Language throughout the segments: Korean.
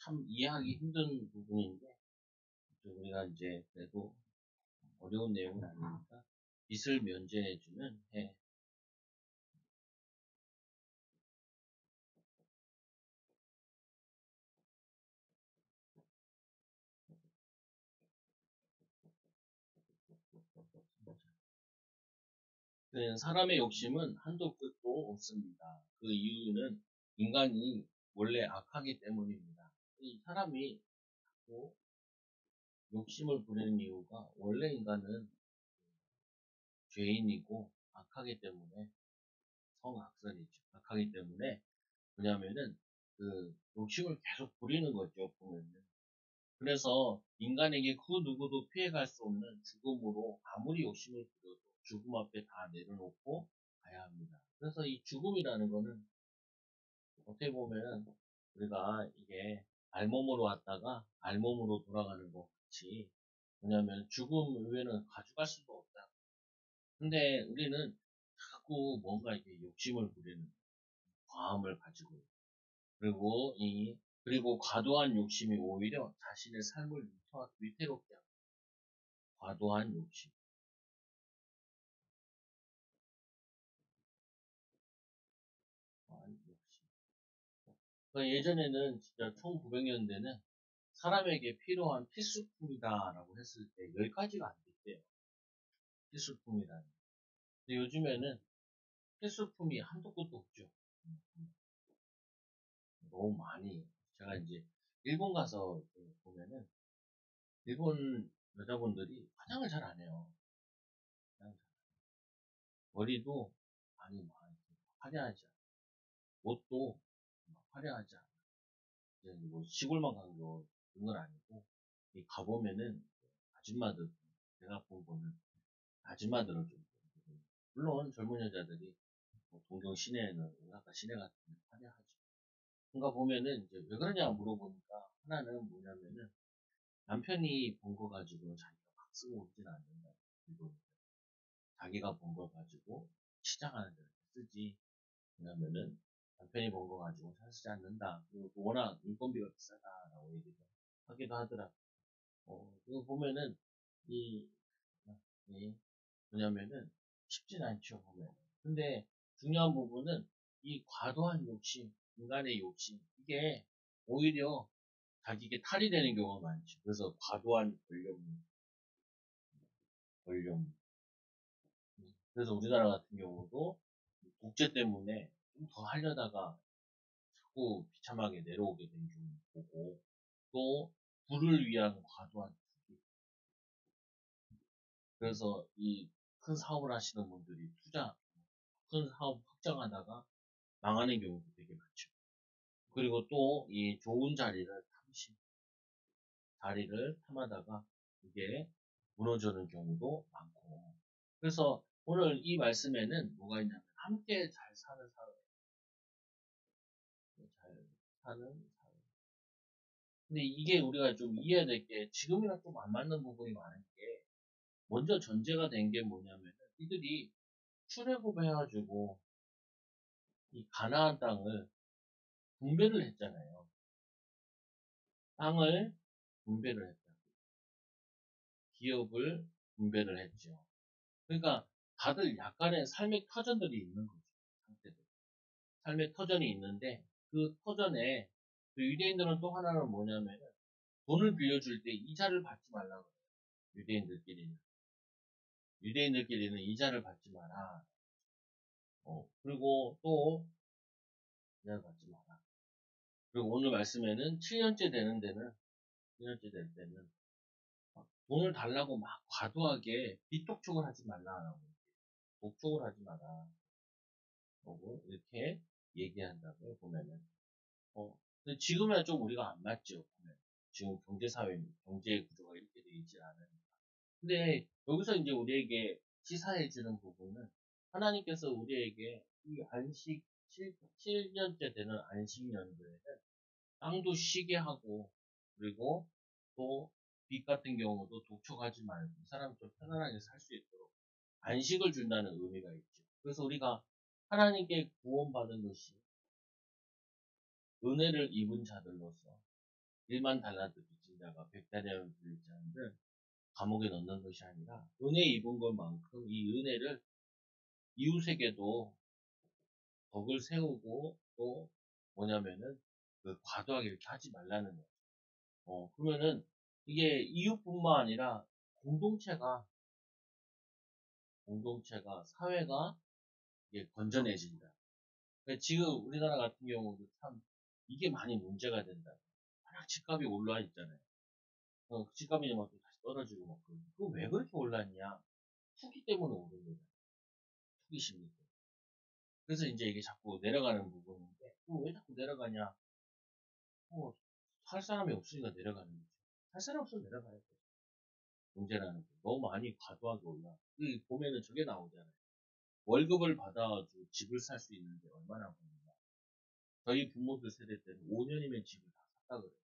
참 이해하기 힘든 부분인데, 우리가 이제 그래도 어려운 내용은 아니니까 빚을 면제해주는 해. 사람의 욕심은 한도 끝도 없습니다. 그 이유는 인간이 원래 악하기 때문입니다. 이 사람이 또 욕심을 부리는 이유가 원래 인간은 죄인이고 악하기 때문에 성악설이죠. 악하기 때문에 뭐냐면은 그 욕심을 계속 부리는 거죠. 보면은. 그래서 인간에게 그 누구도 피해갈 수 없는 죽음으로 아무리 욕심을 부려도 죽음 앞에 다 내려놓고 가야 합니다. 그래서 이 죽음이라는 거는 어떻게 보면 우리가 이게 알몸으로 왔다가 알몸으로 돌아가는 것 같이 뭐냐면 죽음 외에는 가져갈 수도 없다. 근데 우리는 자꾸 뭔가 이렇게 욕심을 부리는 과함을 가지고 그리고 과도한 욕심이 오히려 자신의 삶을 위태롭게 합니다. 과도한 욕심. 과도한 욕심. 그러니까 예전에는 진짜 1900년대는 사람에게 필요한 필수품이다라고 했을 때 10가지가 안 됐대요. 필수품이라는. 근데 요즘에는 필수품이 한도 끝도 없죠. 너무 많이. 제가 이제 일본 가서 보면은 일본 여자분들이 화장을 잘 안 해요. 화장을 잘. 머리도 많이 화려하지 않아. 옷도 막 화려하지 않아. 이제 뭐 시골만 간 거, 그런 건 아니고, 이 가보면은 아줌마들, 내가 본 거는 아줌마들은 좀, 물론 젊은 여자들이 뭐 동경 시내에는, 오사카 시내 같은 데 화려하죠. 뭔가 보면은 이제 왜 그러냐 물어보니까 하나는 뭐냐면은 남편이 본 거 가지고 자기가 막 쓰고 오진 않는다. 그리고 자기가 본 거 가지고 치장하는 데 쓰지. 왜냐면은 남편이 본 거 가지고 잘 쓰지 않는다. 그리고 워낙 인건비가 비싸다라고 얘기를 하기도 하더라. 이거 보면은 이, 이 뭐냐면은 쉽진 않죠 보면. 근데 중요한 부분은 이 과도한 욕심, 인간의 욕심 이게 오히려 자기에게 탈이 되는 경우가 많죠. 그래서 과도한 권력. 그래서 우리나라 같은 경우도 국제 때문에 좀 더 하려다가 자꾸 비참하게 내려오게 된 경우 보고 또 부를 위한 과도한 투기. 그래서 이 큰 사업을 하시는 분들이 큰 사업 확장하다가 망하는 경우도 되게 많죠. 그리고 또 이 좋은 자리를 탐하다가 이게 무너지는 경우도 많고. 그래서 오늘 이 말씀에는 뭐가 있냐면 함께 잘 사는 사회, 잘 사는 사회. 근데 이게 우리가 좀 이해해야 될 게 지금이랑 좀 안 맞는 부분이 많은 게 먼저 전제가 된 게 뭐냐면 이들이 출애굽해가지고 이 가나안 땅을 분배를 했잖아요. 땅을 분배를 했다. 기업을 분배를 했죠. 그러니까 다들 약간의 삶의 터전들이 있는 거죠. 상태들. 삶의 터전이 있는데 그 터전에 그 유대인들은 또 하나는 뭐냐면 돈을 빌려줄 때 이자를 받지 말라고 그래요. 유대인들끼리는. 유대인들끼리는 이자를 받지 마라. 그리고 또 이자를 받지 마라. 그리고 오늘 말씀에는 7년째 되는 데는 7년째 될 때는 막 돈을 달라고 막 과도하게 빚독촉을 하지 말라라고 독촉을 하지 마라. 라고 이렇게 얘기한다고요, 보면은. 근데 지금은 좀 우리가 안 맞죠, 보면. 지금 경제 구조가 이렇게 되어 있지 않으니까. 근데 여기서 이제 우리에게 시사해주는 부분은 하나님께서 우리에게 이 안식, 7년째 되는 안식년도에는 땅도 쉬게 하고, 그리고 또 빚 같은 경우도 독촉하지 말고, 이 사람 좀 편안하게 살 수 있도록 안식을 준다는 의미가 있죠. 그래서 우리가 하나님께 구원받은 것이 은혜를 입은 자들로서 일만 달라도 빚진 자가 백달이라는 불리지 않은들 감옥에 넣는 것이 아니라 은혜 입은 것만큼 이 은혜를 이웃에게도 덕을 세우고 또 뭐냐면은 그 과도하게 이렇게 하지 말라는 거죠. 그러면은 이게 이웃뿐만 아니라 공동체가 사회가 이게 건전해진다. 그러니까 지금 우리나라 같은 경우도 참 이게 많이 문제가 된다. 워낙 집값이 올라 있잖아요. 그 집값이 막 다시 떨어지고 막 그거 왜 그렇게 올랐냐? 투기 때문에 오른 거잖아요. 투기 심리 때문에. 그래서 이제 이게 자꾸 내려가는 부분인데 왜 자꾸 내려가냐? 살 사람이 없으니까 내려가는 거죠. 살 사람 없으면 내려가야 돼. 문제라는 게 너무 많이 과도하게 올라. 보면은 저게 나오잖아요. 월급을 받아가지고 집을 살 수 있는데 얼마나 걸린다. 저희 부모들 세대 때는 5년이면 집을 다 샀다 그래요.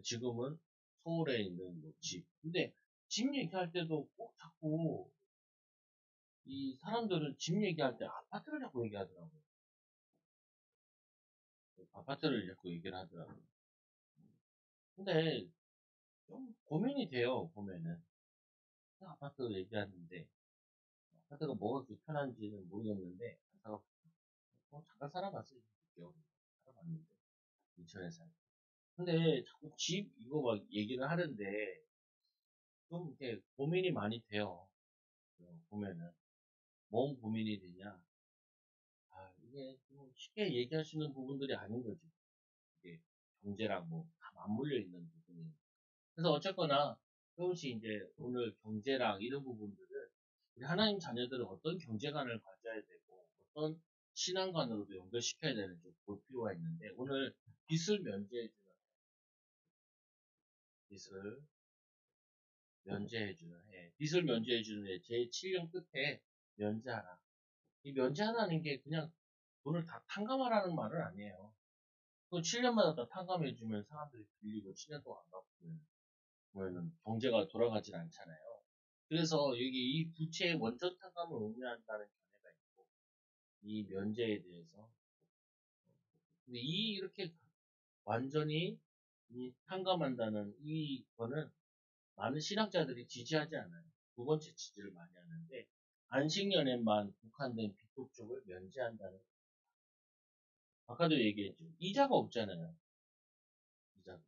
지금은 서울에 있는 뭐 집. 근데 집 얘기할 때도 꼭 자꾸 이 사람들은 집 얘기할 때 아파트를 자꾸 얘기하더라고요. 아파트를 자꾸 얘기를 하더라고요. 근데 좀 고민이 돼요, 보면은. 아파트 얘기하는데, 아파트가 뭐가 그렇게 편한지는 모르겠는데, 잠깐 살아봤어요. 6개월. 살아봤는데, 인천에 살. 근데 자꾸 집, 이거 막 얘기를 하는데, 좀 이렇게 고민이 많이 돼요. 보면은. 뭔 고민이 되냐. 이게 좀 쉽게 얘기할 수 있는 부분들이 아닌 거지. 이게 경제랑 뭐 다 맞물려 있는 부분이. 그래서 어쨌거나 조금씩 이제 오늘 경제랑 이런 부분들을 우리 하나님 자녀들은 어떤 경제관을 가져야 되고 어떤 신앙관으로도 연결시켜야 되는지 볼 필요가 있는데 오늘 빚을 면제해주는 빚을 면제해주는 해 빚을 면제해주는 해 제 7년 끝에 면제하라. 이 면제하라는 게 그냥 돈을 다 탕감하라는 말은 아니에요. 그 7년마다 다 탕감해주면 사람들이 빌리고 7년 동안 안 갚으면 보면은 경제가 돌아가질 않잖아요. 그래서 여기 이 부채의 원전 탕감을 의미한다는 견해가 있고 이 면제에 대해서 근데 이렇게 완전히 이 탕감한다는 이거는 많은 신학자들이 지지하지 않아요. 두 번째 지지를 많이 하는데 안식년에만 국한된 빚독 쪽을 면제한다는 아까도 얘기했죠. 이자가 없잖아요. 이자가.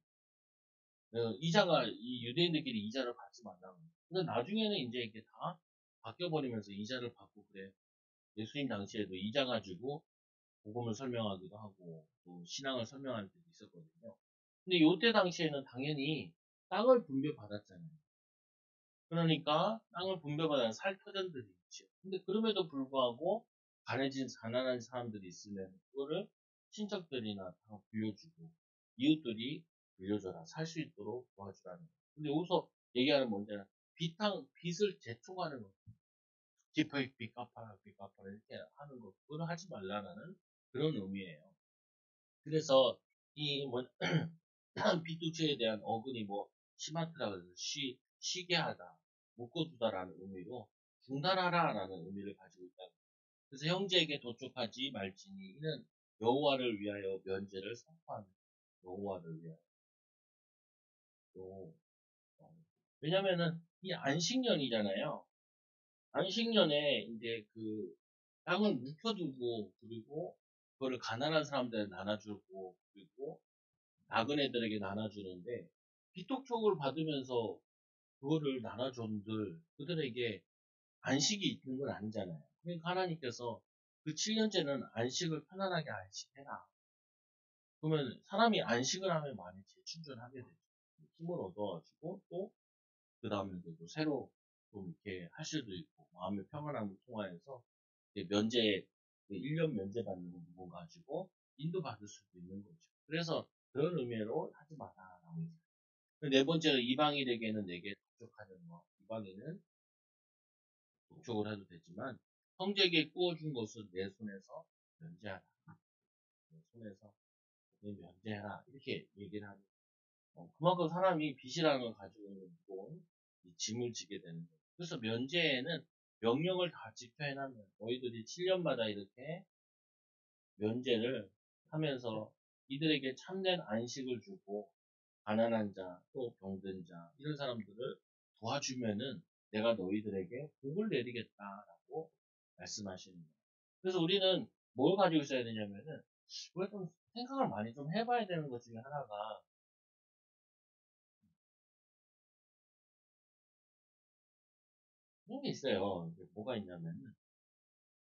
이자가 이 유대인들끼리 이자를 받지 말라고. 근데 나중에는 이제 이게 다 바뀌어버리면서 이자를 받고 그래. 예수님 당시에도 이자 가지고 복음을 설명하기도 하고 또 신앙을 설명할 때도 있었거든요. 근데 요때 당시에는 당연히 땅을 분배받았잖아요. 그러니까 땅을 분배받은 살터전들이 있죠. 근데 그럼에도 불구하고 가난한 사람들이 있으면 그거를 친척들이나 다 불려주고 이웃들이 불려줘라 살 수 있도록 도와주라는 거예요. 근데 여기서 얘기하는 문제는 빚을 재촉하는 거. 지퍼의 빚 갚아라 빚 갚아라 이렇게 하는 거 그걸 하지 말라는 그런 의미예요. 그래서 이뭐 빚도체에 대한 어근이 뭐 시마트라 그래서 쉬게 하다, 묶어두다라는 의미로 중단하라라는 의미를 가지고 있다. 그래서 형제에게 도촉하지 말지니 이는 여호와를 위하여 면제를 선포하는 여호와를 위하여. 또 왜냐면은 이 안식년이잖아요. 안식년에 이제 그 땅을 묵혀두고 그리고 그거를 가난한 사람들에 나눠주고 그리고 작은 애들에게 나눠주는데 비톡촉을 받으면서 그거를 나눠준들 그들에게 안식이 있는 건 아니잖아요. 그러니까 하나님께서 그 7년째는 안식을 편안하게 안식해라. 그러면 사람이 안식을 하면 많이 재충전하게 되죠. 힘을 얻어가지고 또 그 다음에 또 새로 좀 이렇게 할 수도 있고 마음의 평안함을 통하여서 면제 1년 면제 받는 부분 가지고 인도받을 수도 있는 거죠. 그래서 그런 의미로 하지 마라라고 했어요. 네 번째로 이방인에게는 내게 독촉하는 것. 이방인은 독촉을 해도 되지만 형제에게 구워준 것은 내 손에서 면제하라. 내 손에서 면제해라. 이렇게 얘기를 하는 그만큼 사람이 빚이라는 걸 가지고 있는 무거운 이 짐을 지게 되는 거예요. 그래서 면제에는 명령을 다 지켜야 하면 너희들이 7년마다 이렇게 면제를 하면서 이들에게 참된 안식을 주고 가난한 자, 또 병든 자, 이런 사람들을 도와주면은 내가 너희들에게 복을 내리겠다라고 말씀하시는 거예요. 그래서 우리는 뭘 가지고 있어야 되냐면은, 우리가 좀 생각을 많이 좀 해봐야 되는 것 중에 하나가, 그런 게 있어요. 이게 뭐가 있냐면은,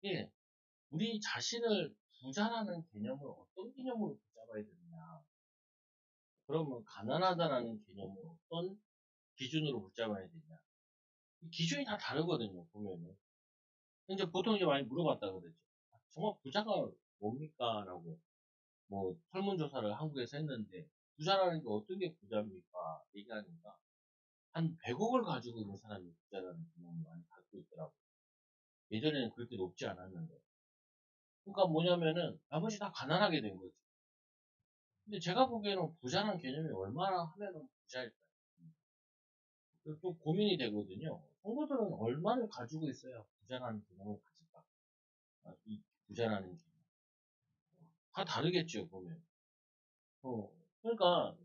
이게 우리 자신을 부자라는 개념을 어떤 개념으로 붙잡아야 되느냐. 그러면 가난하다라는 개념을 어떤 기준으로 붙잡아야 되냐. 이 기준이 다 다르거든요, 보면은. 이제 보통 이제 많이 물어봤다 그러죠. 정말 부자가 뭡니까? 라고 뭐 설문조사를 한국에서 했는데 부자라는 게 어떤 게 부자입니까? 얘기하니까 한 100억을 가지고 있는 사람이 부자라는 개념을 많이 갖고 있더라고요. 예전에는 그렇게 높지 않았는데. 그러니까 뭐냐면은 나머지 다 가난하게 된 거지. 근데 제가 보기에는 부자라는 개념이 얼마나 하면은 부자일까요? 또 고민이 되거든요. 성도들은 얼마를 가지고 있어야 부자라는 개념을 가질까? 이 부자라는 개념. 다 다르겠죠, 보면. 그러니까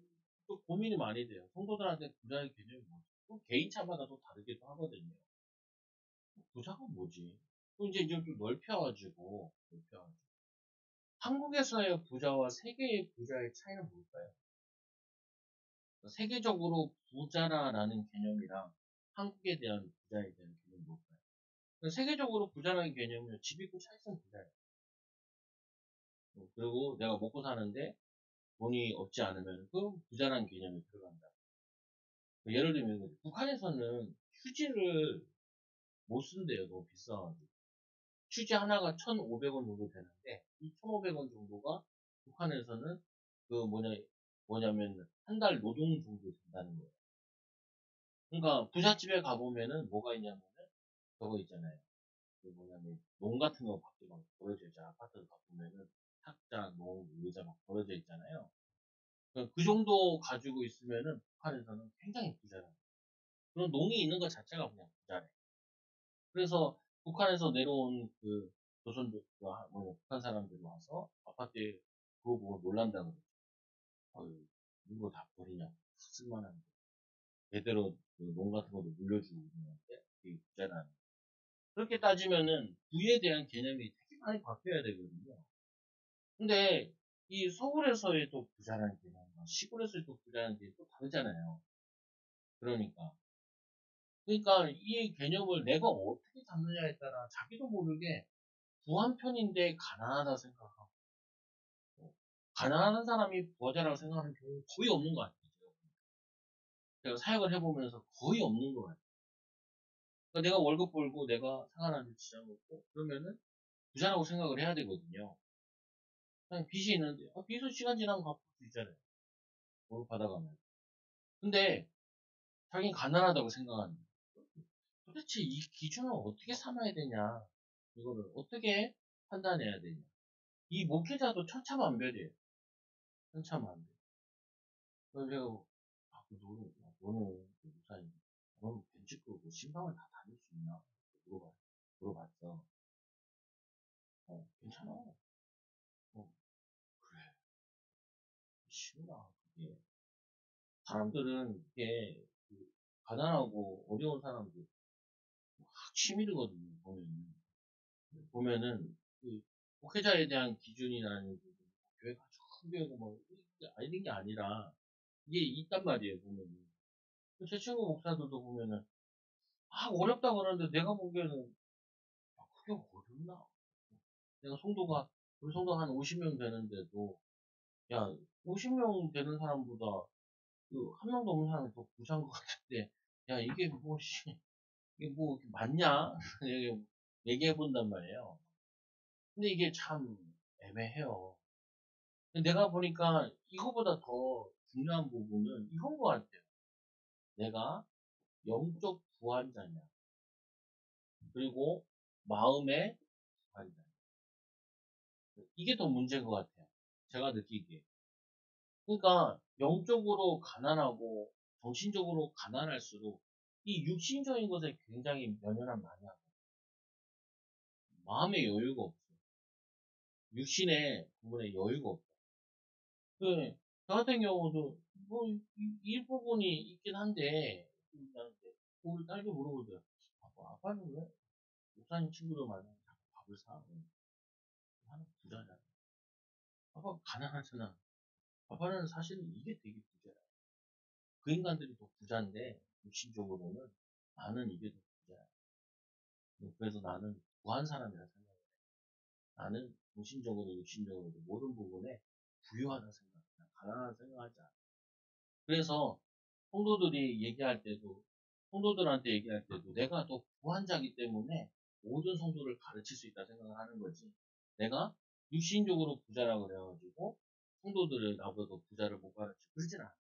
또 고민이 많이 돼요. 성도들한테 부자의 개념이 뭐지? 또 개인차마다 또 다르기도 하거든요. 부자가 뭐지? 또 이제 좀 넓혀가지고. 한국에서의 부자와 세계의 부자의 차이는 뭘까요? 세계적으로 부자라는 개념이랑 한국에 대한 부자에 대한 개념이 뭘까요? 세계적으로 부자라는 개념은 집 있고 차 있으면 부자예요. 그리고 내가 먹고 사는데 돈이 없지 않으면 그 부자라는 개념이 들어간다. 예를 들면 북한에서는 휴지를 못 쓴대요. 너무 비싸가지고. 휴지 하나가 1,500원 정도 되는데 이 1,500원 정도가 북한에서는 그 뭐냐면 한 달 노동 정도 된다는 거예요. 그러니까 부잣집에 가보면은 뭐가 있냐면은 저거 있잖아요. 그 뭐냐면 농 같은 거 밖에 막 벌어져 있잖아. 아파트 가보면은 탁자, 농, 의자 막 벌어져 있잖아요. 그 정도 가지고 있으면은 북한에서는 굉장히 부자라. 그런 농이 있는 것 자체가 그냥 부자래. 그래서 북한에서 내려온 그 조선족, 북한 사람들이 와서 아파트에 그거 보고 놀란다 그러죠. 어휴, 이거 다 버리냐. 쓸만한데. 제대로 그농 같은 것도 물려주고 있는데, 되게 부자라는. 그렇게 따지면은 부에 대한 개념이 되게 많이 바뀌어야 되거든요. 근데 이 서울에서의 또 부자라는 개념과 시골에서의 또 부자라는 게 또 다르잖아요. 그러니까. 그러니까 이 개념을 내가 어떻게 잡느냐에 따라 자기도 모르게 부한 편인데 가난하다 생각하고 가난한 사람이 부자라고 생각하는 경우는 거의 없는 것 같아요. 제가 사역을 해보면서 거의 없는 것 같아요. 그러니까 내가 월급 벌고 내가 생활하는 데 지장 없고 그러면은 부자라고 생각을 해야 되거든요. 그냥 빚이 있는데 빚은 시간 지나면 갚을 수 있잖아요. 월급 받아가면. 근데 자기는 가난하다고 생각하는 거예요. 도대체 이 기준을 어떻게 삼아야 되냐? 이거를 어떻게 판단해야 되냐? 이 목회자도 천차만별이에요. 천차만별. 그래서 제가 너는 그 목사님, 너는 벤치 끌고 신방을 다 다닐 수 있나? 물어봤어. 괜찮아. 그래. 쉽나, 그게. 사람들은 이게 그 가난하고 어려운 사람들 확 치밀거든요, 보면은, 그 목회자에 대한 기준이라는 게 교회가 큰 교회고 뭐, 이게 아닌 게 아니라, 이게 있단 말이에요, 보면은. 제 친구 목사들도 보면은, 어렵다고 그러는데 내가 보기에는, 그게 어렵나? 내가 우리 성도가 한 50명 되는데도, 야, 50명 되는 사람보다, 한 명도 없는 사람이 더 부자인 것 같은데, 야, 이게 뭐, 이게 뭐, 맞냐? 얘기해 본단 말이에요. 근데 이게 참 애매해요. 내가 보니까 이거보다 더 중요한 부분은 이건 것 같아요. 내가 영적 부한자냐, 그리고 마음의 부한자냐. 이게 더 문제인 것 같아요. 제가 느끼기에. 그러니까 영적으로 가난하고 정신적으로 가난할수록 이 육신적인 것에 굉장히 면연한 많이 하고 마음의 여유가 없어. 육신의 부분에 여유가 없어. 저 같은 경우도 이 부분이 있긴 한데, 우리 딸도 물어보더라. 아빠는 왜 목사님 친구를 만나면 자꾸 밥을 사? 하나 부자잖아. 아빠가 가난하잖아. 아빠는 사실은 이게 되게 부자야. 그 인간들이 더 부자인데, 육신적으로는 나는 이게 더 부자야. 그래서 나는 부한 사람이라 생각해. 나는 정신적으로, 육신적으로도 모든 부분에 부유하다 생각해. 가난하다 생각하지 않아. 그래서 성도들이 얘기할 때도, 성도들한테 얘기할 때도 내가 더 부한 자기 때문에 모든 성도를 가르칠 수 있다 생각을 하는 거지. 내가 육신적으로 부자라 그래가지고 성도들을 나보다 더 부자를 못 가르쳐. 그러진 않아.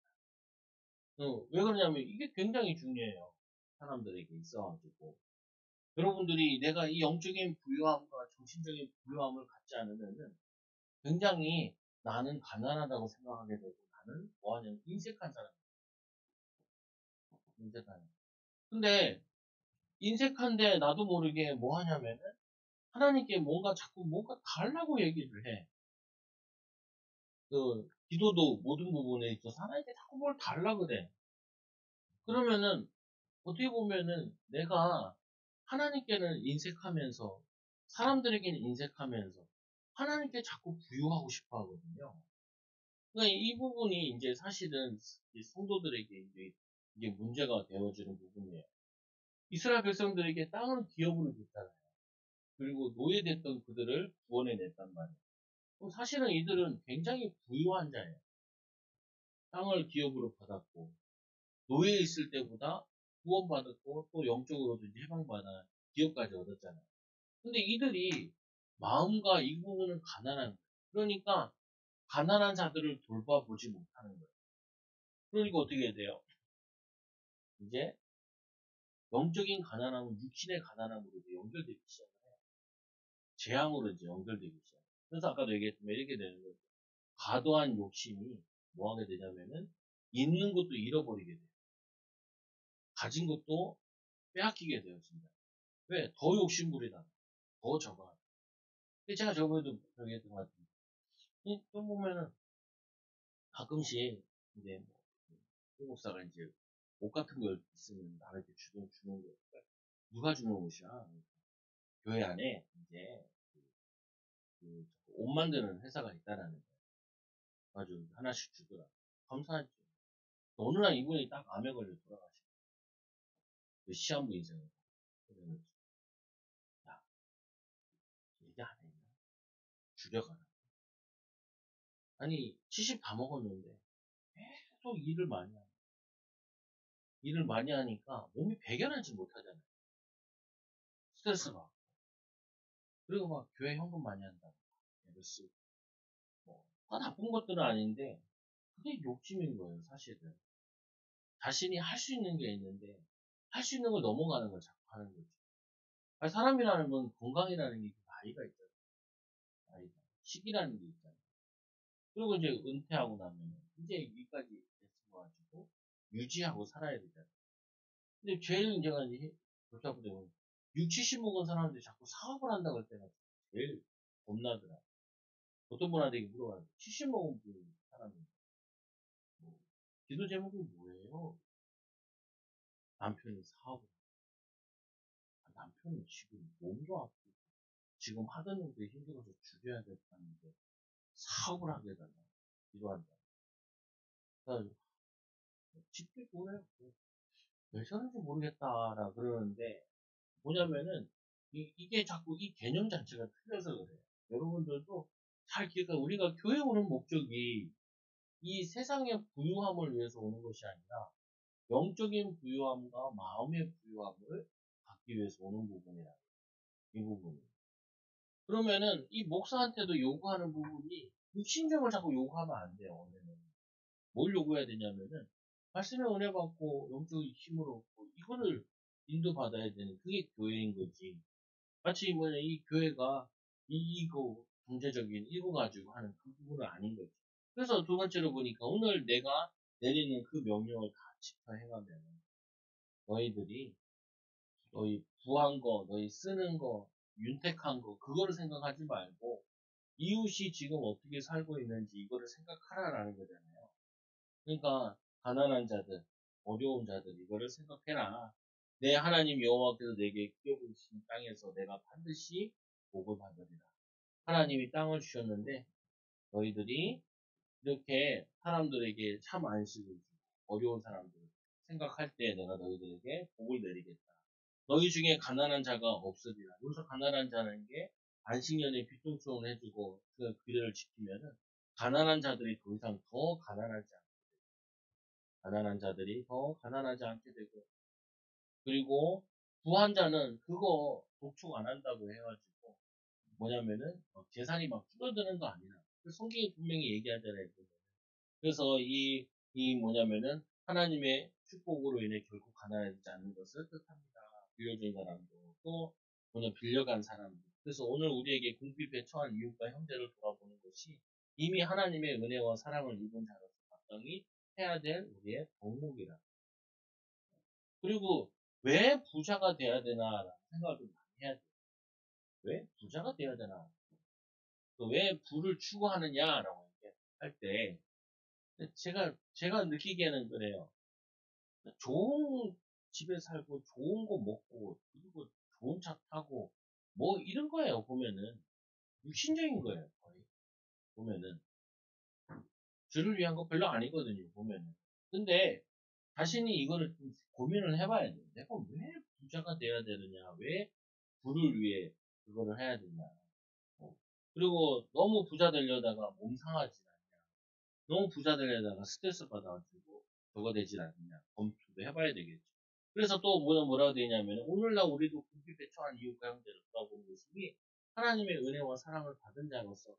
왜 그러냐면 이게 굉장히 중요해요. 사람들에게 있어가지고. 여러분들이 내가 이 영적인 부유함과 정신적인 부유함을 갖지 않으면은 굉장히 나는 가난하다고 생각하게 되고 나는 뭐하냐면 인색한 사람이야. 인색한. 근데 인색한데 나도 모르게 뭐하냐면은 하나님께 자꾸 뭔가 달라고 얘기를 해. 기도도 모든 부분에 있어서 하나님께 자꾸 뭘 달라 그래. 그러면은 어떻게 보면은 내가 하나님께는 인색하면서 사람들에게는 인색하면서 하나님께 자꾸 부유하고 싶어 하거든요. 그러니까 이 부분이 이제 사실은 성도들에게 이게 문제가 되어지는 부분이에요. 이스라엘 백성들에게 땅을 기업으로 줬잖아요. 그리고 노예됐던 그들을 구원해냈단 말이에요. 그럼 사실은 이들은 굉장히 부유한 자예요. 땅을 기업으로 받았고 노예에 있을 때보다 구원받았고 또 영적으로도 이제 해방받아 기업까지 얻었잖아요. 근데 이들이 마음과 이 부분은 가난한 거예요. 그러니까 가난한 자들을 돌봐보지 못하는 거예요. 그러니까 어떻게 해야 돼요? 이제 영적인 가난함은 육신의 가난함으로도 연결되기 시작해요. 재앙으로 이제 연결되기 시작해요. 그래서 아까도 얘기했지만 이렇게 되는 거예요. 과도한 욕심이 뭐 하게 되냐면은 있는 것도 잃어버리게 돼요. 가진 것도 빼앗기게 돼요, 진짜. 왜? 더 욕심부리다. 더 적어. 제가 저번에도 얘기했던 것 같은데. 또 보면은 가끔씩 이제 뭐 목사가 이제 옷 같은 거 있으면 나한테 주는 거. 누가 주는 옷이야? 교회 안에 이제 옷 만드는 회사가 있다라는 거예요. 아주 하나씩 주더라. 감사하죠. 어느 날 이분이 딱 암에 걸려 돌아가시고 그 시한부 인생을 그러면 야 얘기 안 했냐? 죽여가라. 아니 70 다 먹었는데 계속 일을 많이 하니까 몸이 배견하지 못하잖아요. 스트레스 받고 그리고 막 교회 현금 많이 한다고 애를 쓰고 다 나쁜 것들은 아닌데 그게 욕심인 거예요 사실은. 자신이 할 수 있는 게 있는데 할 수 있는 걸 넘어가는 걸 자꾸 하는 거죠. 아니, 사람이라는 건 건강이라는 게 나이가 있잖아요. 나이가. 시기라는 게 있잖아요. 그리고 이제 은퇴하고 나면 이제 여기까지 됐어가지고 유지하고 살아야 되잖아요. 근데 제일 제가 이제 그렇다 보면 6, 70 먹은 사람들이 자꾸 사업을 한다고 할 때가 제일 겁나더라. 어떤 분한테 물어봐요. 70 먹은 사람이 뭐, 기도 제목이 뭐예요? 남편이 사업을 남편이 지금 몸도 아프고 지금 하던 일도 힘들어서 줄여야겠다는데 사업을 하게 달라 기도한다. 그래서 집도 뭐예요? 왜 저런지 모르겠다라 그러는데 뭐냐면은 이게 자꾸 이 개념 자체가 틀려서 그래요. 여러분들도 잘 기억해. 우리가 교회 오는 목적이 이 세상의 부유함을 위해서 오는 것이 아니라 영적인 부유함과 마음의 부유함을 갖기 위해서 오는 부분이라. 이 부분이. 그러면은 이 목사한테도 요구하는 부분이 육신적을 자꾸 요구하면 안 돼요. 원래는. 뭘 요구해야 되냐면은 말씀의 은혜 받고 영적 힘으로 얻고 이거를 인도받아야 되는 그게 교회인 거지. 마치 뭐냐 이 교회가 이거 경제적인 이거 가지고 하는 그 부분은 아닌 거지. 그래서 두 번째로 보니까 오늘 내가 내리는 그 명령을 다 지켜 행하면 너희들이 너희 부한 거, 너희 쓰는 거, 윤택한 거 그거를 생각하지 말고 이웃이 지금 어떻게 살고 있는지 이거를 생각하라라는 거잖아요. 그러니까 가난한 자들, 어려운 자들 이거를 생각해라. 내 하나님 여호와께서 내게 끼워주신 땅에서 내가 반드시 복을 받으리라. 하나님이 땅을 주셨는데 너희들이 이렇게 사람들에게 참 안식을 주고 어려운 사람들 생각할 때 내가 너희들에게 복을 내리겠다. 너희 중에 가난한 자가 없으리라. 여기서 가난한 자는 게 안식년에 귀통성을 해주고 그 규례를 지키면은 가난한 자들이 더 이상 더 가난한 자들이 더 가난하지 않게 되고, 그리고 부한 자는 그거 독촉 안 한다고 해가지고 뭐냐면은 재산이 막 줄어드는 거 아니라 성경이 분명히 얘기하잖아요. 그래서 이 뭐냐면은 하나님의 축복으로 인해 결코 가난하지 않는 것을 뜻합니다. 빌려준 사람도 또 뭐냐 빌려간 사람도. 그래서 오늘 우리에게 궁핍에 처한 이웃과 형제를 돌아보는 것이 이미 하나님의 은혜와 사랑을 입은 자로서 마땅히 해야 될 우리의 덕목이라. 그리고 왜 부자가 돼야 되나라는 생각을 좀 많이 해야 돼요. 왜 부자가 돼야 되나? 왜 부를 추구하느냐라고 할 때 제가 느끼기에는 그래요. 좋은 집에 살고 좋은 거 먹고 그리고 좋은 차 타고 뭐 이런 거예요. 보면은 육신적인 거예요. 거의 보면은 주를 위한 거 별로 아니거든요. 보면은. 근데 자신이 이거를 좀 고민을 해봐야 돼요. 내가 왜 부자가 돼야 되느냐? 왜 부를 위해 그거를 해야 되냐? 그리고 너무 부자 되려다가 몸 상하지 않냐? 너무 부자 되려다가 스트레스 받아가지고 저거 되질 않느냐? 검토도 해봐야 되겠죠. 그래서 또 뭐라고 되냐면 오늘날 우리도 궁핍에 처한 이웃과 형제를 돌아보는 것이 하나님의 은혜와 사랑을 받은 자로서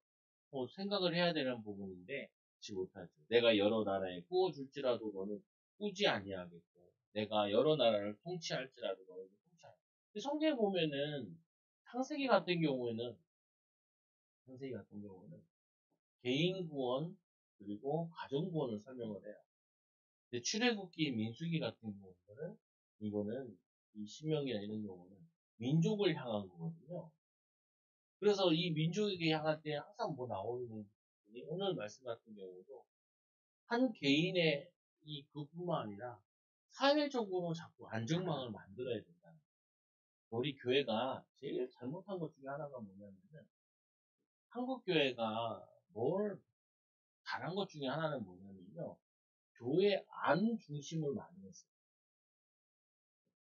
생각을 해야 되는 부분인데 그렇지 못하죠. 내가 여러 나라에 구워줄지라도 너는 꾸지 아니하겠고 내가 여러 나라를 통치할지라도 너는 통치하겠고. 성경에 보면은 창세기 같은 경우에는 개인 구원 그리고 가정 구원을 설명을 해요. 근데 출애굽기 민수기 같은 경우는 이거는 이 신명기나 이런 경우는 민족을 향한 거거든요. 그래서 이 민족에게 향할 때 항상 뭐 나오는 부분이 오늘 말씀 같은 경우도 한 개인의 이 그뿐만 아니라 사회적으로 자꾸 안정망을 만들어야 된다는 거예요. 우리 교회가 제일 잘못한 것 중에 하나가 뭐냐면은 한국 교회가 뭘 잘한 것 중에 하나는 뭐냐면요. 교회 안 중심을 많이 했어요.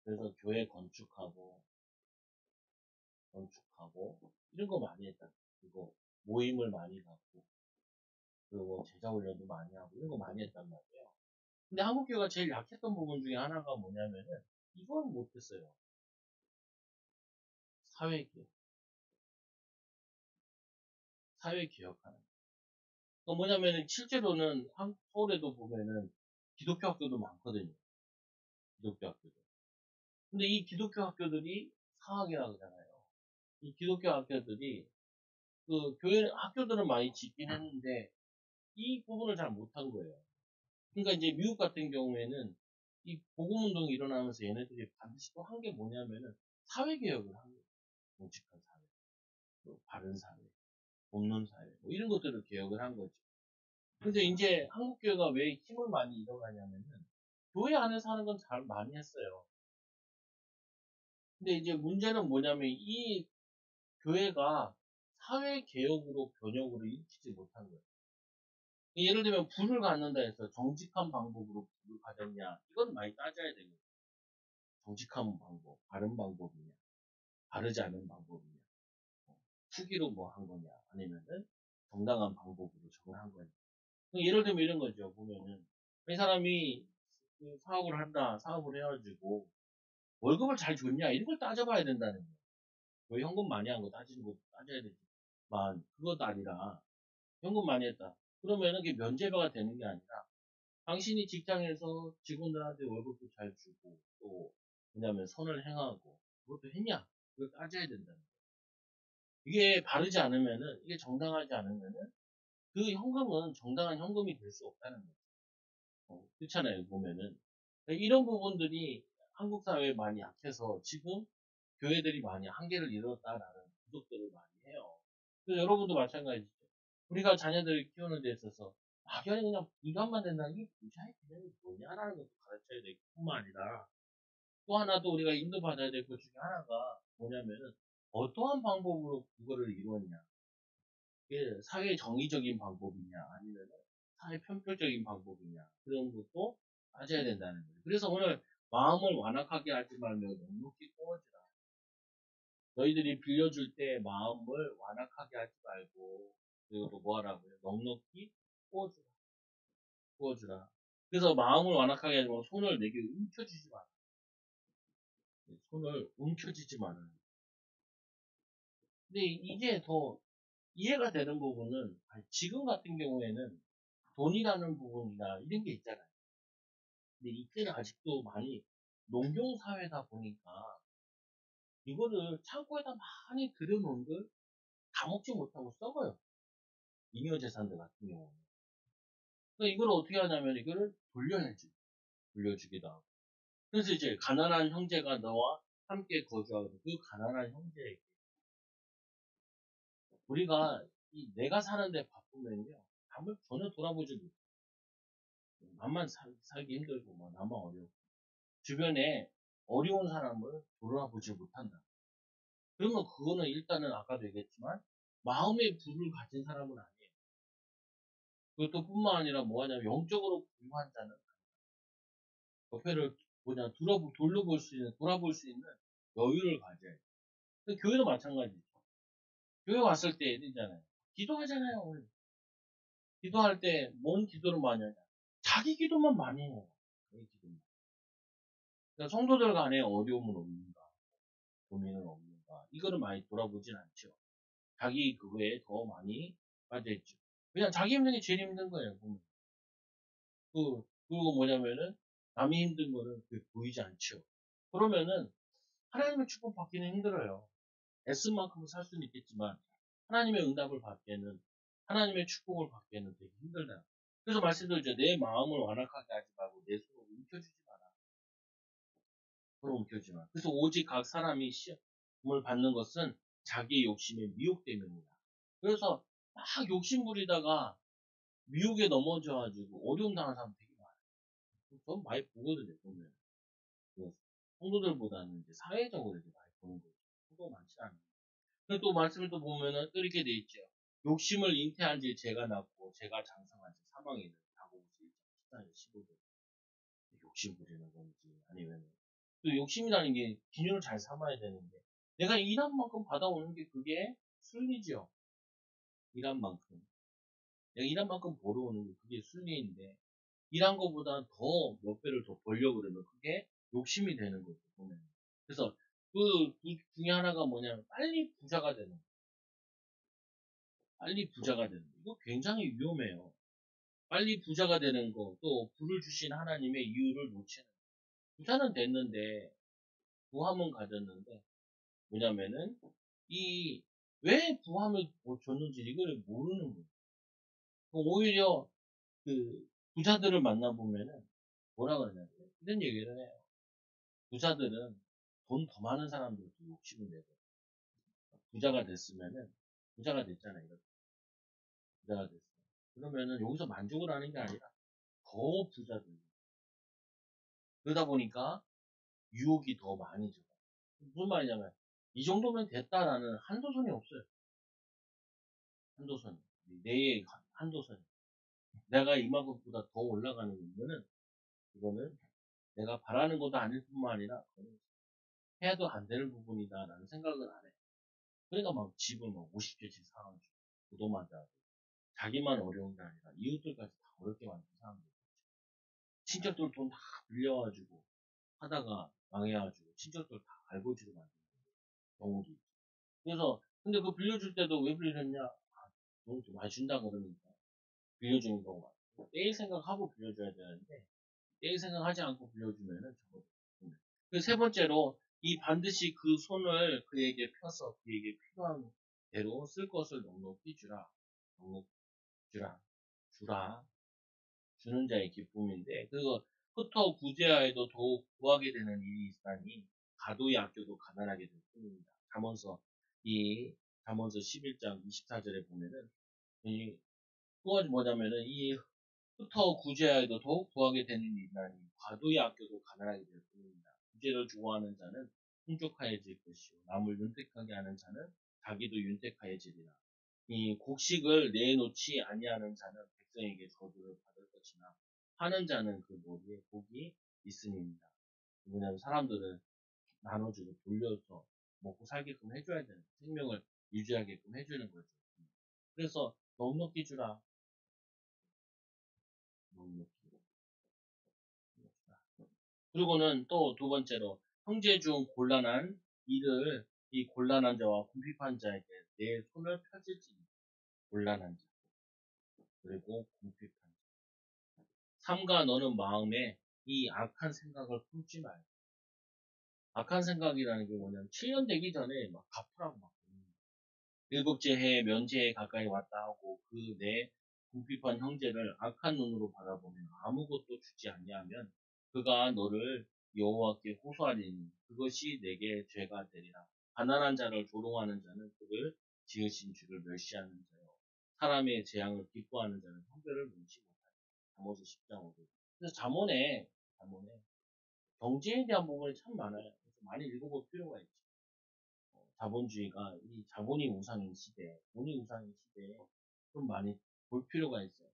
그래서 교회 건축하고 이런 거 많이 했다. 그리고 모임을 많이 갖고 그리고 제자 훈련도 많이 하고 이런 거 많이 했단 말이에요. 근데 한국교회가 제일 약했던 부분 중에 하나가 뭐냐면은 이건 못했어요. 사회개혁. 사회개혁하는. 그 뭐냐면은 실제로는 서울에도 보면은 기독교 학교도 많거든요. 기독교 학교도. 근데 이 기독교 학교들이 상학이라고 하잖아요. 이 기독교 학교들이 그 교회 학교들은 많이 짓긴 했는데 이 부분을 잘 못한 거예요. 그러니까 이제 미국 같은 경우에는 이 복음운동이 일어나면서 얘네들이 반드시 또 한 게 뭐냐면은 사회개혁을 한 거예요. 정직한 사회, 또 바른 사회, 돕는 사회, 뭐 이런 것들을 개혁을 한 거죠. 근데 이제 한국교회가 왜 힘을 많이 잃어가냐면은 교회 안에서 하는 건 잘 많이 했어요. 근데 이제 문제는 뭐냐면 이 교회가 사회개혁으로 변혁으로 일으키지 못한 거예요. 예를 들면 불을 갖는다 해서 정직한 방법으로 불을 가졌냐 이건 많이 따져야 되거든요. 정직한 방법, 바른 방법이냐, 바르지 않은 방법이냐, 투기로 뭐 한 거냐, 아니면은 정당한 방법으로 저걸 한 거냐. 예를 들면 이런 거죠. 보면은 이 사람이 그 사업을 한다, 사업을 해가지고 월급을 잘 줬냐 이런 걸 따져봐야 된다는 거예요. 왜 현금 많이 한 거 따지는 거 따져야 되지만 그것도 아니라 현금 많이 했다. 그러면은 그게 면제부가 되는 게 아니라 당신이 직장에서 직원들한테 월급도 잘 주고 또 뭐냐면 선을 행하고 그것도 했냐 그걸 따져야 된다는 거예요. 이게 바르지 않으면은 이게 정당하지 않으면은 그 현금은 정당한 현금이 될 수 없다는 거죠. 그렇잖아요 보면은 이런 부분들이 한국 사회에 많이 약해서 지금 교회들이 많이 한계를 잃었다라는 구독들을 많이 해요. 그래서 여러분도 마찬가지죠. 우리가 자녀들을 키우는 데 있어서 막연히 그냥 부자만 된다는 게 부자의 개념이 뭐냐라는 것도 가르쳐야 될 뿐만 아니라 또 하나 도 우리가 인도받아야 될 것 중에 하나가 뭐냐면은 어떠한 방법으로 그거를 이루었냐. 이게 사회 정의적인 방법이냐 아니면 사회 편표적인 방법이냐 그런 것도 따져야 된다는 거예요. 그래서 오늘 마음을 완악하게 하지 말며 넉넉히 부어주라. 너희들이 빌려줄 때 마음을 완악하게 하지 말고 그리고 또 뭐 하라고요? 넉넉히 부어주라. 부어주라. 그래서 마음을 완악하게 하지 말고 손을 내게 움켜쥐지 마라. 손을 움켜쥐지 마라. 근데 이게 더 이해가 되는 부분은 지금 같은 경우에는 돈이라는 부분이나 이런 게 있잖아요. 근데 이때는 아직도 많이 농경사회다 보니까 이거를 창고에다 많이 들여놓은 걸 다 먹지 못하고 썩어요. 잉여재산들 같은 경우는. 그러니까 이걸 어떻게 하냐면 이거를 돌려야지. 돌려주기도 하고. 그래서 이제 가난한 형제가 너와 함께 거주하고 그 가난한 형제에게 우리가 내가 사는데 바쁘면요. 남을 전혀 돌아보지 못해. 나만 살기 힘들고 뭐 나만 어려워. 주변에 어려운 사람을 돌아보지 못한다. 그러면 그거는 일단은 아까도 얘기했지만 마음의 불을 가진 사람은 아니에요. 그것도 뿐만 아니라 뭐하냐면 영적으로 부유한 자는 옆에를 뭐냐 돌아볼 수 있는 돌아볼 수 있는 여유를 가져야 돼요. 교회도 마찬가지죠. 교회 왔을 때 있잖아요. 기도하잖아요. 오늘. 기도할 때 뭔 기도를 많이 하냐? 자기 기도만 많이 해요. 자기 기도만. 그러니까 성도들 간에 어려움은 없는가, 고민은 없는가, 이거를 많이 돌아보진 않죠. 자기 그거에 더 많이 빠져있죠. 그냥 자기 힘든 게 제일 힘든 거예요, 보면. 그리고 뭐냐면은, 남이 힘든 거는 보이지 않죠. 그러면은, 하나님의 축복 받기는 힘들어요. 애쓴 만큼은 살 수는 있겠지만, 하나님의 응답을 받기에는, 하나님의 축복을 받기에는 되게 힘들다. 그래서 말씀드리죠. 내 마음을 완악하게 하지 말고, 내 손을 움켜주지 마라. 손을 움켜주지 마라. 그래서 오직 각 사람이 시험을 받는 것은 자기의 욕심의 미혹 때문이다. 그래서 막 욕심 부리다가 미혹에 넘어져가지고 어려움 당하는 사람 되게 많아요. 전 많이 보거든요, 보면. 성도들보다는 이제 사회적으로 이제 많이 보는 거죠. 그거 많지 않아요. 그리고 또 말씀을 또 보면은 또 이렇게 돼 있죠. 욕심을 잉태한 지 제가 낳고 제가 장성한 지 사망이 다고 14절 15절. 욕심 부리는 건지 아니면 또 욕심이라는 게 균형을 잘 삼아야 되는데 내가 일한 만큼 받아오는 게 그게 순리죠. 일한 만큼. 내가 일한 만큼 벌어오는 게 그게 순리인데 일한 것보다 더 몇 배를 더 벌려고 그러면 그게 욕심이 되는 거죠. 보면. 그래서 그 중에 하나가 뭐냐면 빨리 부자가 되는 거. 빨리 부자가 되는 거. 이거 굉장히 위험해요. 빨리 부자가 되는 거, 또 부를 주신 하나님의 이유를 놓치는 거. 부자는 됐는데 부함은 가졌는데 뭐냐면은 이 왜 부함을 줬는지 이걸 모르는 거예요. 오히려 그 부자들을 만나보면은 뭐라 그러냐면 이런 얘기를 해요. 부자들은 돈 더 많은 사람들도 욕심을 내고 부자가 됐으면은 부자가 됐잖아요. 이렇게. 부자가 됐어요. 그러면은 여기서 만족을 하는 게 아니라 더 부자들. 그러다 보니까 유혹이 더 많이 죠. 무슨 말이냐면 이 정도면 됐다라는 한도선이 없어요. 한도선. 내 한도선. 내가 이만큼보다 더 올라가는 거는 이거는 내가 바라는 것도 아닐 뿐만 아니라 해도 안 되는 부분이다라는 생각을 안 해. 그러니까 막 집을 막 50개씩 사가지고 부도마다 자기만 어려운 게 아니라 이웃들까지 다 어렵게 만든 사람들. 친척들 돈 다 빌려가지고 하다가 망해가지고 친척들 다 알고지로 만든 경우도 있고. 그래서 근데 그 빌려줄 때도 왜 빌려줬냐? 돈 좀 많이 준다 그러니까 빌려주는 경우가 많고 떼일 생각하고 빌려줘야 되는데 떼일 생각하지 않고 빌려주면은 저거. 세 번째로 이 반드시 그 손을 그에게 펴서 그에게 필요한 대로 쓸 것을 넉넉히 주라. 넉넉히 주라. 주는 자의 기쁨인데 그거 흩어 구제하여도 더욱 구하게 되는 일이 있다니 가도의 아껴도 가난하게 될 뿐입니다. 잠언서 11장 24절에 보면은 이 또 뭐냐면은 이 흩어 구제하여도 더욱 구하게 되는 일이라니 과도히 아껴도 가난하게 될 뿐입니다. 구제를 좋아하는 자는 풍족하여질 것이요 남을 윤택하게 하는 자는 자기도 윤택하여지리라. 이 곡식을 내놓지 아니하는 자는 백성에게 저주를 받을 것이나 하는 자는 그 머리에 복이 있음입니다. 뭐냐면 사람들을 나눠주고 돌려서 먹고 살게끔 해줘야 되는 생명을 유지하게끔 해주는 거죠. 그래서 넉넉히 주라. 넉넉히 주라. 그리고는 또 두 번째로 형제 중 곤란한 일을 이 곤란한 자와 궁핍한 자에게 내 손을 펴질지. 곤란한 자 그리고 궁핍한 자. 삼가 너는 마음에 이 악한 생각을 품지 말고. 악한 생각이라는 게 뭐냐면 7년 되기 전에 막 갚으라고 막 일곱째 해에 면제에 가까이 왔다 하고 그 내 궁핍한 형제를 악한 눈으로 바라보며 아무것도 주지 아니하면 그가 너를 여호와께 호소하리니 그것이 내게 죄가 되리라. 가난한 자를 조롱하는 자는 그를 지으신 주를 멸시하는 자요 사람의 재앙을 기뻐하는 자는 형제를 눈치 못하리라. 잠언서 10장 5절. 그래서 잠언에 경제에 대한 부분이 참 많아요. 그래서 많이 읽어볼 필요가 있죠. 자본주의가 이 자본이 우상인 시대, 돈이 우상인 시대에 좀 많이 볼 필요가 있어요.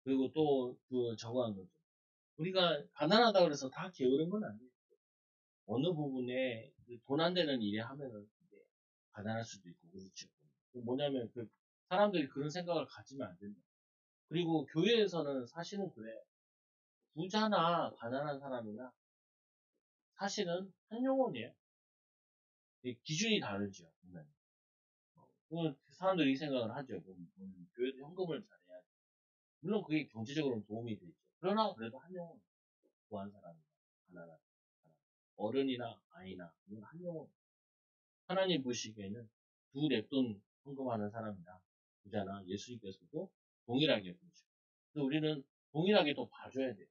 그리고 또 그 저거 한 거죠. 우리가 가난하다 그래서 다 게으른 건 아니에요. 어느 부분에 돈 안 되는 일에 하면은 이제 가난할 수도 있고 그렇죠. 뭐냐면 그 사람들이 그런 생각을 가지면 안 된다. 그리고 교회에서는 사실은 그래. 부자나 가난한 사람이나 사실은 한 영혼이에요. 기준이 다르죠. 보면. 그건 사람들이 이 생각을 하죠. 교회도 현금을 잘해야지. 물론 그게 경제적으로는 도움이 되죠. 그러나 그래도 한 영혼 구한 사람이다. 가난한 사람. 어른이나 아이나 이건 한 영혼. 하나님 보시기에는 두 랩돈 헌금하는 사람이나 부자나 예수님께서도 동일하게 보죠. 그래서 우리는 동일하게 또 봐줘야 돼요.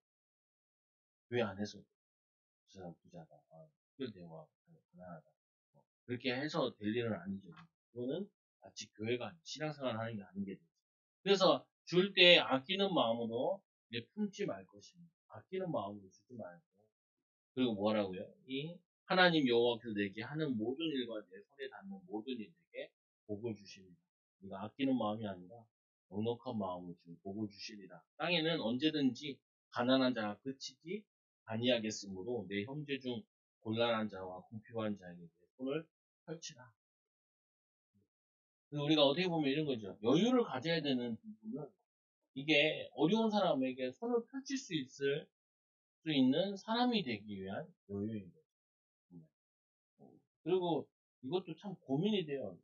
교회 안에서도 그 사람 부자다. 특별대우하고 가난하다. 그렇게 해서 될 일은 아니죠. 그거는 마치 교회가 신앙생활 하는 게 아닌 게 되죠. 그래서 줄 때 아끼는 마음으로 이제 품지 말 것입니다. 아끼는 마음으로 주지 말고. 그리고 뭐라고요? 이 하나님 여호와께서 내게 하는 모든 일과 내 손에 닿는 모든 일에게 복을 주십니다. 이거 아끼는 마음이 아니라 넉넉한 마음으로 주는 복을 주시리라. 땅에는 언제든지 가난한 자가 그치지 아니하겠으므로 내 형제 중 곤란한 자와 궁핍한 자에게 내 손을 펼치라. 그래서 우리가 어떻게 보면 이런 거죠. 여유를 가져야 되는 부분은 이게 어려운 사람에게 손을 펼칠 수 있는 사람이 되기 위한 여유인 거죠. 그리고 이것도 참 고민이 돼요.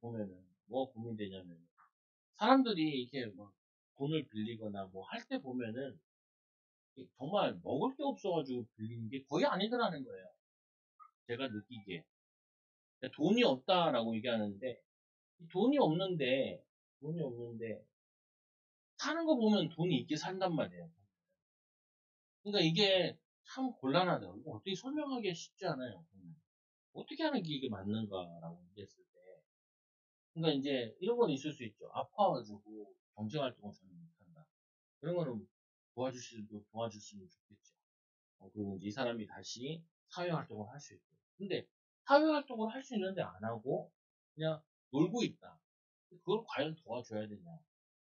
보면은 뭐가 고민되냐면 사람들이 이렇게 막 돈을 빌리거나 뭐 할 때 보면은 정말 먹을 게 없어가지고 빌리는 게 거의 아니더라는 거예요. 제가 느끼기에 돈이 없다라고 얘기하는데 돈이 없는데 사는 거 보면 돈이 있게 산단 말이에요. 그러니까 이게 참 곤란하다. 이거 어떻게 설명하기 쉽지 않아요. 어떻게 하는 게 이게 맞는가라고 얘기했을 때. 그러니까 이제 이런 건 있을 수 있죠. 아파가지고 경제활동을 잘 못한다. 그런 거는 도와줬으면 좋겠죠. 그리고 이제 이 사람이 다시 사회활동을 할 수 있고. 근데 사회활동을 할 수 있는데 안 하고 그냥 놀고 있다. 그걸 과연 도와줘야 되냐.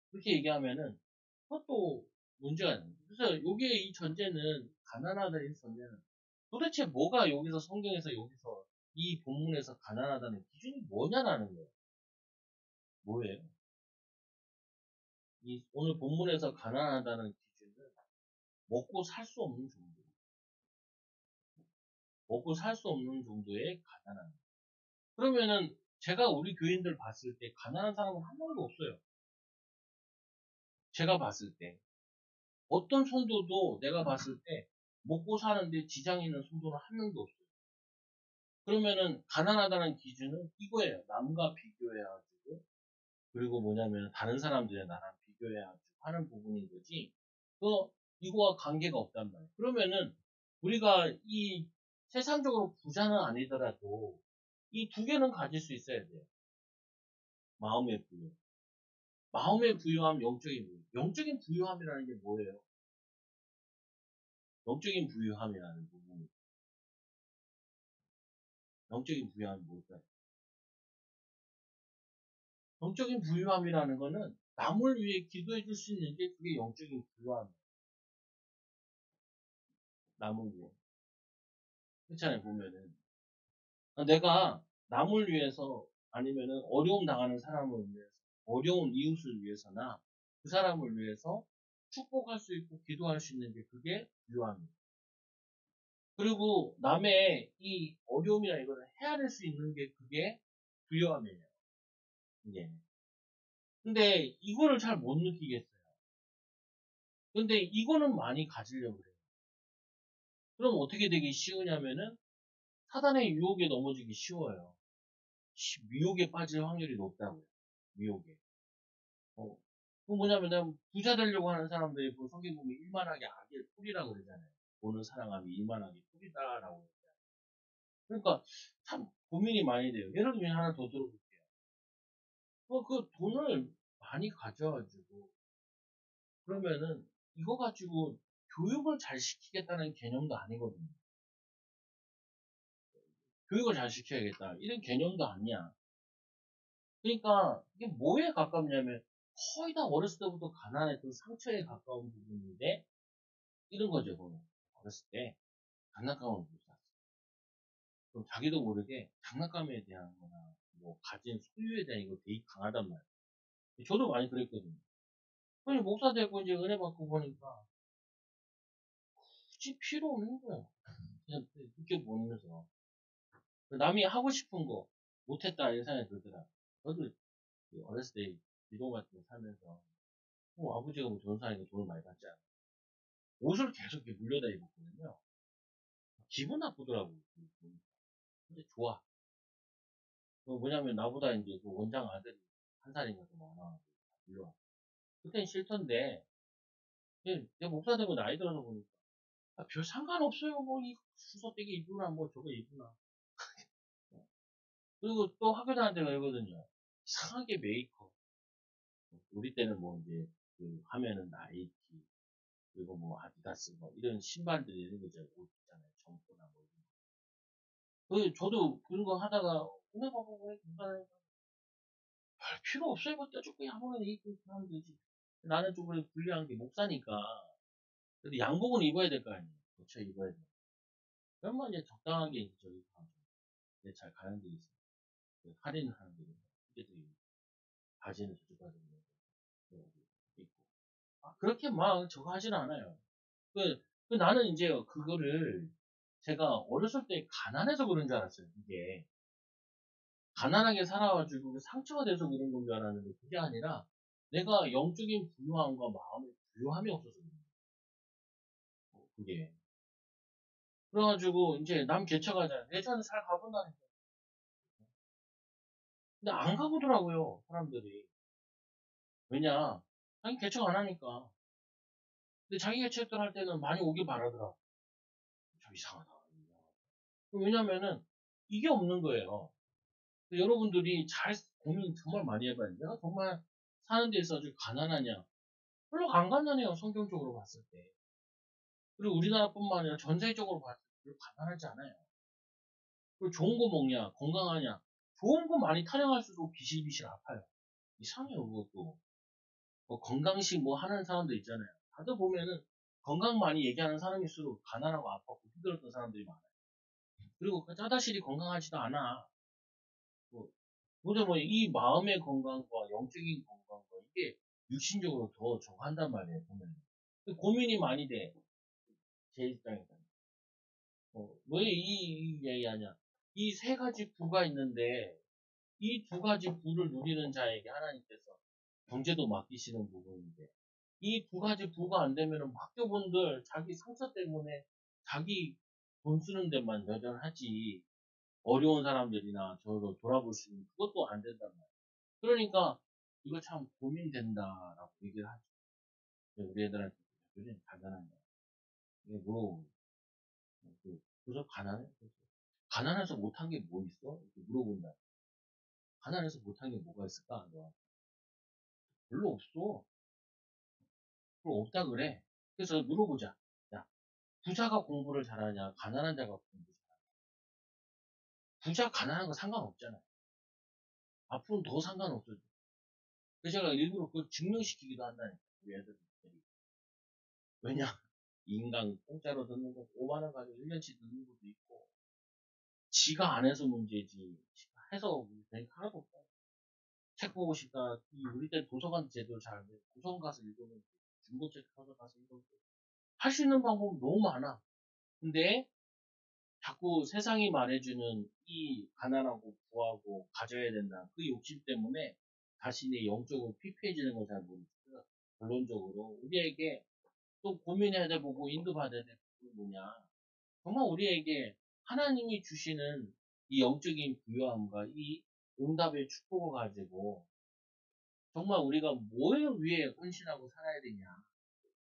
그렇게 얘기하면은 그것도 문제가 있는 거예요. 그래서 요게 이 전제는 가난하다는 전제는 도대체 뭐가 여기서 성경에서 여기서 이 본문에서 가난하다는 기준이 뭐냐라는 거예요. 뭐예요? 이 오늘 본문에서 가난하다는 기준은 먹고 살 수 없는 정도. 먹고 살 수 없는 정도의 가난함. 그러면은 제가 우리 교인들 봤을 때 가난한 사람은 한 명도 없어요. 제가 봤을 때. 어떤 성도도 내가 봤을 때 먹고 사는데 지장 있는 성도는 한 명도 없어요. 그러면은 가난하다는 기준은 이거예요. 남과 비교해가지고 그리고 뭐냐면 다른 사람들의 나랑 비교해가지고 하는 부분인 거지. 이거와 관계가 없단 말이에요. 그러면은 우리가 이 세상적으로 부자는 아니더라도 이 두 개는 가질 수 있어야 돼요. 마음의 부유. 마음의 부유함 영적인 부유. 영적인 부유함이라는 게 뭐예요? 영적인 부유함이라는 부분이. 영적인 부유함이 뭘까요? 영적인 부유함이라는 거는 남을 위해 기도해 줄 수 있는 게 그게 영적인 부유함이에요. 남을 위해. 그렇잖아요, 보면은. 내가 남을 위해서 아니면은 어려움 당하는 사람을 위해서, 어려운 이웃을 위해서나 그 사람을 위해서 축복할 수 있고 기도할 수 있는 게 그게 부유함이에요. 그리고 남의 이 어려움이나 이거를 헤아릴 수 있는 게 그게 부유함이에요. 이게. 근데 이거를 잘 못 느끼겠어요. 근데 이거는 많이 가지려고 그래요. 그럼 어떻게 되기 쉬우냐면은 사단의 유혹에 넘어지기 쉬워요. 미혹에 빠질 확률이 높다고요. 미혹에. 어. 그 뭐냐면 부자 되려고 하는 사람들이 그 성경 보면 일만하게 악의 뿌리라고 그러잖아요. 돈을 사랑하면 일만하게 뿌리다라고 그러잖아요. 그러니까 참 고민이 많이 돼요. 예를 들면 하나 더 들어볼게요. 그 돈을 많이 가져가지고 그러면은 이거 가지고 교육을 잘 시키겠다는 개념도 아니거든요. 교육을 잘 시켜야겠다. 이런 개념도 아니야. 그러니까 이게 뭐에 가깝냐면 거의 다 어렸을 때부터 가난했던 상처에 가까운 부분인데 이런 거죠. 보면 어렸을 때 장난감을 못 샀어. 그럼 자기도 모르게 장난감에 대한 거나 뭐 가진 소유에 대한 이거 되게 강하단 말이에요. 저도 많이 그랬거든요. 아니 목사 되고 이제 은혜 받고 보니까 굳이 필요 없는 거야. 그냥 느껴보면서 남이 하고 싶은 거 못했다 이런 생각이 들더라. 저도 어렸을 때 기도 같은 거 살면서 아버지가 뭐 전사하니까 돈을 많이 받지 않아. 옷을 계속 이렇게 물려다 입었거든요. 기분 나쁘더라고. 근데 좋아. 뭐냐면 나보다 이제 그 원장 아들이 한 살인가 더 많아. 물려와. 그땐 싫던데, 내 목사 되고 나이 들어서 보니까, 별 상관없어요. 뭐, 이 수서대기 입으나, 뭐, 저거 입으나. 그리고 또 학교 다닐 때가 이거든요. 이상하게 메이커. 우리 때는 뭐, 이제, 그, 하면은 나이키, 그리고 뭐, 아디다스, 뭐, 이런 신발들이 이런 거 있잖아요. 옷 있잖아요. 점퍼나 뭐, 이런 거. 저도 그런 거 하다가, 오늘 봐보고, 별 필요 없어요. 뭐, 떼죽고 아무거나 입고 하면 되지. 나는 좀 그래 불리한 게 목사니까. 그래도 양복은 입어야 될 거 아니에요. 고쳐 입어야 돼. 그러면 이제 적당하게 이제 저기 잘 가는 데 있어요. 할인하는 데 있고, 바지는 저쪽 가서 입고. 그렇게 막 저거 하진 않아요. 나는 이제 그거를 제가 어렸을 때 가난해서 그런 줄 알았어요. 이게. 가난하게 살아가지고 상처가 돼서 그런 건 줄 알았는데 그게 아니라 내가 영적인 부유함과 마음의 부유함이 없어서 그런 거예요. 그게. 그래가지고 이제 남 개척하잖아요. 예전에 잘 가본다니까. 근데 안 가보더라고요, 사람들이. 왜냐? 자기 개척 안 하니까. 근데 자기 개척들 할 때는 많이 오길 바라더라. 좀 이상하다. 왜냐면은 이게 없는 거예요. 여러분들이 잘 고민 정말 많이 해봐요. 내가 정말 사는 데 있어 아주 가난하냐? 별로 안 가난해요, 성경적으로 봤을 때. 그리고 우리나라뿐만 아니라 전 세계적으로 봤을 때 별로 가난하지 않아요. 그리고 좋은 거 먹냐? 건강하냐? 좋은 거 많이 타령할수록 비실비실 아파요. 이상해요, 그것도. 뭐 건강식 뭐 하는 사람들 있잖아요. 다들 보면은 건강 많이 얘기하는 사람일수록 가난하고 아팠고 힘들었던 사람들이 많아요. 그리고 그 짜다실이 건강하지도 않아. 뭐, 근데 뭐 이 마음의 건강과 영적인 건강과 이게 육신적으로 더 저한단 말이에요, 보면. 고민이 많이 돼, 제 입장에서. 왜 이 얘기하냐. 이 세 가지 부가 있는데, 이 두 가지 부를 누리는 자에게 하나님께서 경제도 맡기시는 부분인데, 이 두 가지 부가 안 되면은 학교분들 자기 상처 때문에 자기 돈 쓰는 데만 여전하지 어려운 사람들이나 저를 돌아볼 수 있는 그것도 안 된단 말이에요. 그러니까 이거 참 고민된다라고 얘기를 하죠. 우리 애들한테 요즘 가난한 거야. 이게 뭐 그래서 가난해? 가난해서 못한 게 뭐 있어? 이렇게 물어본다. 가난해서 못한 게 뭐가 있을까? 너 별로 없어. 그럼 없다 그래. 그래서 물어보자. 야, 부자가 공부를 잘하냐, 가난한 자가 공부 잘하냐. 부자, 가난한 거 상관없잖아요. 앞으로는 더 상관없어져. 그래서 제가 일부러 그걸 증명시키기도 한다니까, 우리 애들이. 왜냐, 인강 공짜로 듣는 거 5만 원 가지고 1년치 듣는 것도 있고, 지가 안 해서 문제지. 지가 해서 되니까 하나도 없다. 책 보고 싶다. 우리 때 도서관 제도 잘 안 돼. 도서관 가서 읽으면 중고책 사서 가서 읽으면 할 수 있는 방법은 너무 많아. 근데 자꾸 세상이 말해주는 이 가난하고 부하고 가져야 된다. 그 욕심 때문에 자신의 영적으로 피폐해지는 걸 잘 모르죠. 결론적으로 우리에게 또 고민해야 돼 보고 인도받아야 될 부분이 뭐냐. 정말 우리에게 하나님이 주시는 이 영적인 부유함과 이 응답의 축복을 가지고 정말 우리가 뭘 위해 헌신하고 살아야 되냐.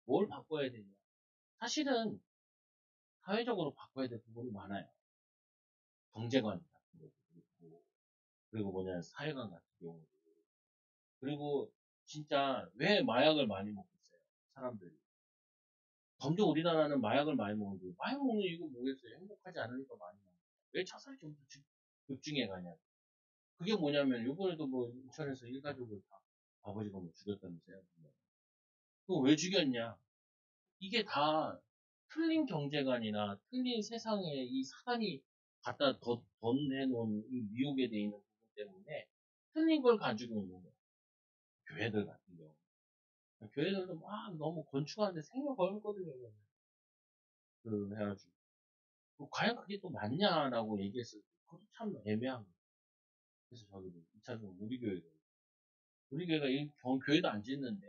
뭘 바꿔야 되냐. 사실은 사회적으로 바꿔야 될 부분이 많아요. 경제관 같은 것도 그렇고, 그리고 뭐냐, 사회관 같은 경우도. 그리고 진짜 왜 마약을 많이 먹고 있어요? 사람들이. 점점 우리나라는 마약을 많이 먹는데, 마약 먹는 이유가 뭐겠어요? 행복하지 않으니까 많이 먹는 거예요. 왜 자살이 점점 급증해 가냐. 그게 뭐냐면, 요번에도 뭐, 인천에서 일가족을 다 아버지가 뭐 죽였다면서요? 그거 왜 죽였냐? 이게 다 틀린 경제관이나 틀린 세상에 이 사단이 갖다 돈 해놓은 이 미혹에 돼 있는 부분 때문에 틀린 걸 가지고 있는 거예요. 교회들 같은 경우. 교회들도 막 너무 건축하는데 생명 걸거든요. 그 해가지고. 과연 그게 또 맞냐라고 얘기했을 때 그것도 참 애매한 거예요. 그래서 저도 2차적으로 우리 교회가 교회도 안 짓는데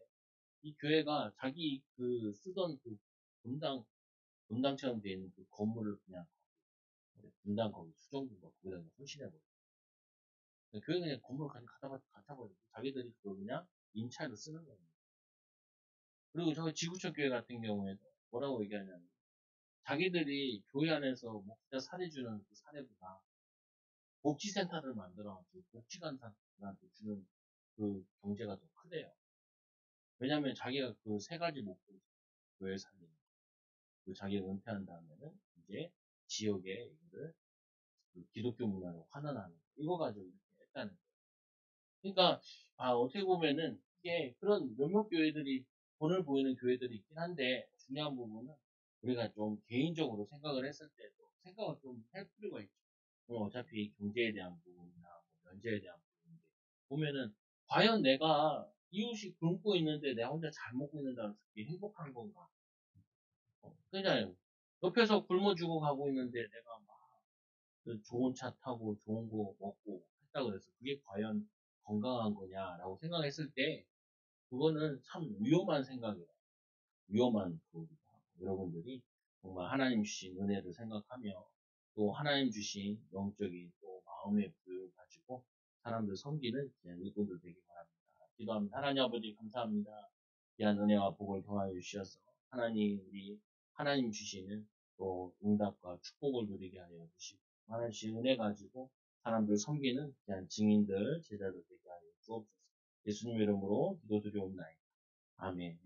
이 교회가 자기 그 쓰던 그 분당 분당처럼 돼 있는 그 건물을 그냥 분당 거기 수정구가 거기다 그냥 손실해버려. 교회 그냥 건물 그냥 갖다 버리고 자기들이 그걸 그냥 임차로 쓰는 거예요. 그리고 저 지구촌 교회 같은 경우에도 뭐라고 얘기하냐면 자기들이 교회 안에서 목자 사례주는 그 사례보다 복지센터를 만들어가지고 복지관사들한테 주는 그 경제가 더 크대요. 왜냐면 자기가 그 세 가지 목표 교회 살리는 그 자기가 은퇴한 다음에는 이제 지역에 이거를 그 기독교 문화로 환원하는 이거 가지고 이렇게 했다는 거예요. 그러니까 어떻게 보면은 이게 그런 몇몇 교회들이 본을 보이는 교회들이 있긴 한데 중요한 부분은 우리가 좀 개인적으로 생각을 했을 때도 생각을 좀 할 필요가 있죠. 어차피 경제에 대한 부분이나 뭐 면제에 대한 부분인데 보면은 과연 내가 이웃이 굶고 있는데 내가 혼자 잘 먹고 있는다는 게 행복한 건가? 그러잖아요. 옆에서 굶어 죽어 가고 있는데 내가 그 좋은 차 타고 좋은 거 먹고 했다 그래서 그게 과연 건강한 거냐라고 생각했을 때 그거는 참 위험한 생각이에요. 위험한 그거기도 하고 여러분들이 정말 하나님 주신 은혜를 생각하며 또 하나님 주신 영적인 또 마음의 부여를 가지고 사람들 섬기는 그냥 일꾼들 되기 바랍니다. 기도합니다. 하나님 아버지 감사합니다. 귀한 은혜와 복을 더하여 주셔서 하나님 주시는 또 응답과 축복을 누리게 하여 주시고 하나님 주신 은혜 가지고 사람들 섬기는 그냥 증인들 제자들 되게 하여 주옵소서. 예수님 이름으로 기도드리옵나이다. 아멘.